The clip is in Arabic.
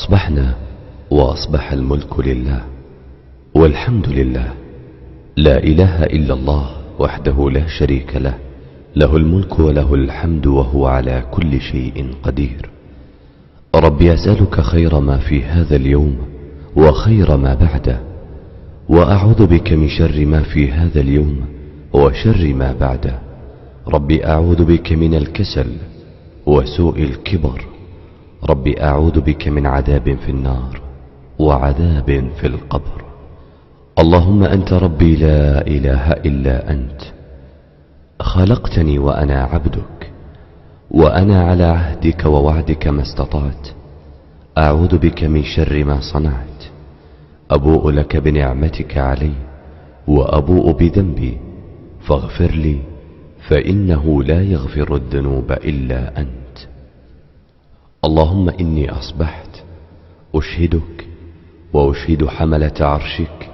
أصبحنا وأصبح الملك لله والحمد لله، لا إله إلا الله وحده لا شريك له، له الملك وله الحمد وهو على كل شيء قدير. ربي أسألك خير ما في هذا اليوم وخير ما بعده، وأعوذ بك من شر ما في هذا اليوم وشر ما بعده. ربي أعوذ بك من الكسل وسوء الكبر. ربي أعوذ بك من عذاب في النار وعذاب في القبر. اللهم أنت ربي لا إله إلا أنت، خلقتني وأنا عبدك، وأنا على عهدك ووعدك ما استطعت. أعوذ بك من شر ما صنعت. أبوء لك بنعمتك علي وأبوء بذنبي، فاغفر لي فإنه لا يغفر الذنوب إلا أنت. اللهم إني أصبحت أشهدك وأشهد حملة عرشك